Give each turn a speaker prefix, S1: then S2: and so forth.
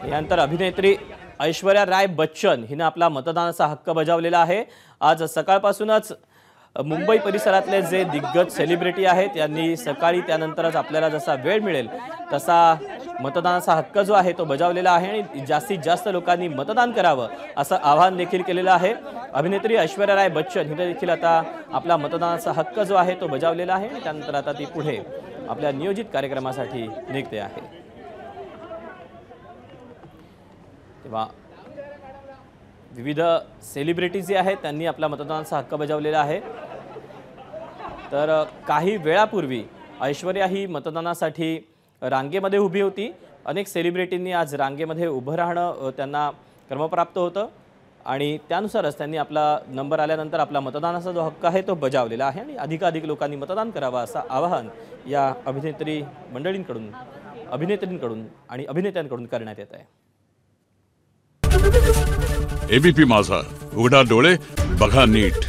S1: यानंतर अभिनेत्री ऐश्वर्या राय बच्चन हिने आपला मतदानाचा हक्क बजावलेला आहे। आज सकाळपासूनच मुंबई परिसरातले जे दिग्गज सेलिब्रिटी आहेत यांनी सकाळी त्यानंतरच आपल्याला जसा वेळ मिळेल तसा मतदानाचा हक्क जो आहे तो बजावलेला आहे आणि जास्तीत जास्त लोकांनी मतदान करावं असं आवाहन देखील केलेलं आहे। अभिनेत्री ऐश्वर्या राय बच्चन हिने देखील आता आपला मतदानाचा हक्क जो आहे तो बजावलेला आहे आणि त्यानंतर आता ती पुढे आपल्या नियोजित कार्यक्रमासाठी निघते आहे। तेव्हा विविध सेलिब्रिटीज जे आहेत त्यांनी आपला मतदानाचा हक्क बजावलेला आहे। तर काही वेळापूर्वी ऐश्वर्या ही मतदानासाठी रांगेमध्ये उभी होती। अनेक सेलिब्रिटींनी आज रांगेमध्ये उभं राहणं त्यांना क्रमप्राप्त होतं आणि त्यानुसारच त्यांनी आपला नंबर आल्यानंतर आपला मतदानाचा जो हक्क आहे तो बजावलेला आहे आणि अधिकाधिक लोकांनी मतदान करावं असं आवाहन या अभिनेत्री मंडळींकडून अभिनेत्रींकडून आणि अभिनेत्यांकडून करण्यात येत आहे।
S2: एबीपी माझा, उघडा डोळे बघा नीट।